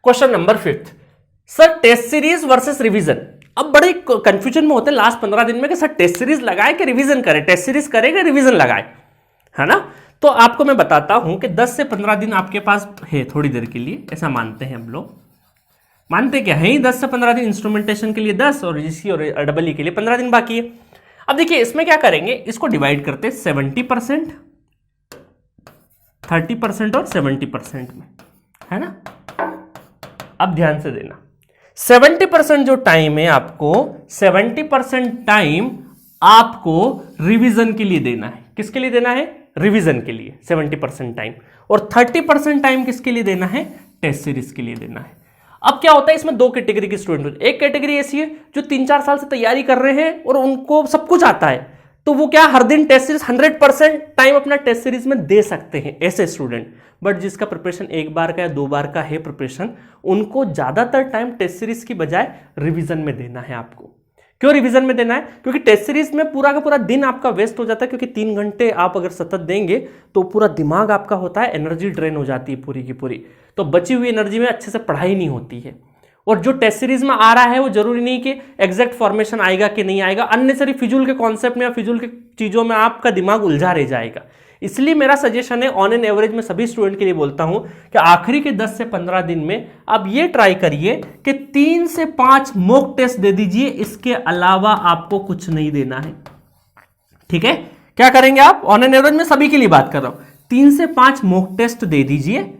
Question number 5, sir test series versus revision. अब बड़े confusion में होते हैं लास्ट 15 दिन में कि सर टेस्ट सीरीज लगाए कि रिवीजन करे, टेस्ट सीरीज करे कि रिवीजन लगाए, है ना। तो आपको मैं बताता हूं कि 10 से 15 दिन आपके पास है थोड़ी देर के लिए, ऐसा मानते हैं हम लोग। मानते क्या है ही 10 से 15 दिन इंस्ट्रूमेंटेशन के लिए 10 और जीसी और डबल ई के लिए 15 दिन बाकी है। अब देखिए इसमें क्या करेंगे, इसको डिवाइड करते हैं 70%, 30% और 70% में, है ना। अब ध्यान से देना, 70% जो टाइम है आपको, 70% टाइम आपको रिवीजन के लिए देना है। किसके लिए देना है? रिवीजन के लिए 70% टाइम। और 30% टाइम किसके लिए देना है? टेस्ट सीरीज के लिए देना है। अब क्या होता है इसमें, दो कैटेगरी के स्टूडेंट होते हैं। एक कैटेगरी ऐसी है जो 3-4 साल से तैयारी कर रहे हैं और उनको सब कुछ आता है, तो वो क्या हर दिन टेस्ट सीरीज 100% टाइम अपना टेस्ट सीरीज में दे सकते हैं, ऐसे स्टूडेंट। बट जिसका प्रिपरेशन एक बार का या 2 बार का है प्रिपरेशन, उनको ज्यादातर टाइम टेस्ट सीरीज की बजाय रिवीजन में देना है आपको। क्यों रिवीजन में देना है? क्योंकि टेस्ट सीरीज में पूरा का पूरा दिन आपका वेस्ट हो जाता है, क्योंकि 3 घंटे आप अगर सतत देंगे तो पूरा दिमाग आपका होता है, एनर्जी ड्रेन हो जाती है पूरी की पूरी, तो बची हुई एनर्जी में अच्छे से पढ़ाई नहीं होती है। और जो टेस्ट सीरीज में आ रहा है वो जरूरी नहीं कि एग्जैक्ट फॉर्मेशन आएगा कि नहीं आएगा, अननेसेसरी फिजूल के कॉन्सेप्ट में या फिजूल के चीजों में आपका दिमाग उलझा रह जाएगा। इसलिए मेरा सजेशन है, ऑन एन एवरेज में सभी स्टूडेंट के लिए बोलता हूं कि आखिरी के 10 से 15 दिन में आप ये ट्राई करिए कि 3 से 5 मॉक टेस्ट दे दीजिए, इसके अलावा आपको कुछ नहीं देना है। ठीक है, क्या करेंगे आप? ऑन एन एवरेज में सभी के लिए बात कर रहा हूं, 3 से 5 मॉक टेस्ट दे दीजिए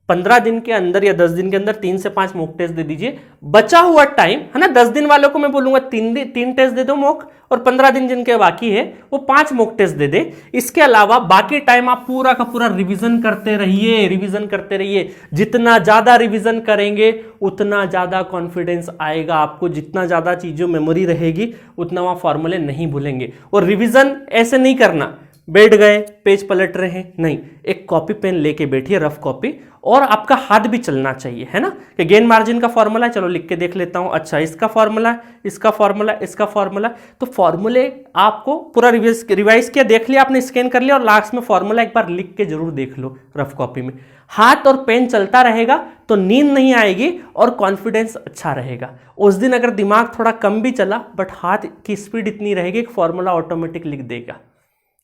15 दिन के अंदर या 10 दिन के अंदर 3 से 5 मॉक टेस्ट दे दीजिए। बचा हुआ टाइम है ना, 10 दिन वालों को मैं बोलूंगा 3 टेस्ट दे दो मॉक, और 15 दिन जिनके बाकी है वो 5 मॉक टेस्ट दे दे। इसके अलावा बाकी टाइम आप पूरा का पूरा रिवीजन करते रहिए, रिवीजन करते रहिए। जितना ज्यादा रिवीजन करेंगे उतना ज्यादा कॉन्फिडेंस आएगा आपको, जितना ज्यादा चीजों मेमोरी रहेगी उतना वहां फॉर्मूले नहीं भूलेंगे। और रिवीजन ऐसे नहीं करना बैठ गए पेज पलट रहे हैं, नहीं, एक कॉपी पेन लेके बैठिए, रफ कॉपी, और आपका हाथ भी चलना चाहिए, है ना। कि गेन मार्जिन का फॉर्मूला है, चलो लिख के देख लेता हूं। अच्छा, इसका फॉर्मूला, इसका फॉर्मूला, इसका फॉर्मूला, तो फॉर्मूले आपको पूरा रिवाइज किया, देख लिया आपने, स्कैन कर लिया, और लास्ट में फॉर्मूला एक बार लिख के जरूर देख लो रफ कॉपी में। हाथ और पेन चलता रहेगा तो नींद नहीं आएगी और कॉन्फिडेंस अच्छा रहेगा। उस दिन अगर दिमाग थोड़ा कम भी चला बट हाथ की स्पीड इतनी रहेगी कि फॉर्मूला ऑटोमेटिक लिख देगा,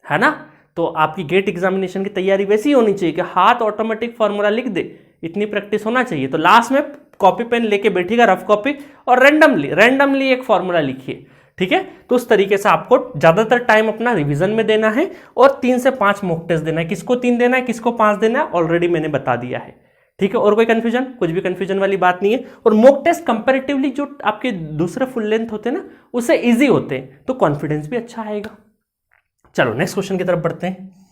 है ना। तो आपकी गेट एग्जामिनेशन की तैयारी वैसी होनी चाहिए कि हाथ ऑटोमेटिक फॉर्मूला लिख दे, इतनी प्रैक्टिस होना चाहिए। तो लास्ट में कॉपी पेन लेके बैठिएगा रफ कॉपी, और रैंडमली एक फॉर्मूला लिखिए, ठीक है। तो उस तरीके से आपको ज्यादातर टाइम अपना रिवीजन में देना है और 3 से 5 मॉक टेस्ट देना है। किसको 3 देना है, किसको 5 देना है, ऑलरेडी मैंने बता दिया है, ठीक है। और कोई कंफ्यूजन? कुछ भी कंफ्यूजन वाली बात नहीं है। और मॉक टेस्ट कंपैरेटिवली जो आपके दूसरे फुल लेंथ होते हैं ना, उससे ईजी होते हैं, तो कॉन्फिडेंस भी अच्छा आएगा। चलो नेक्स्ट क्वेश्चन की तरफ बढ़ते हैं।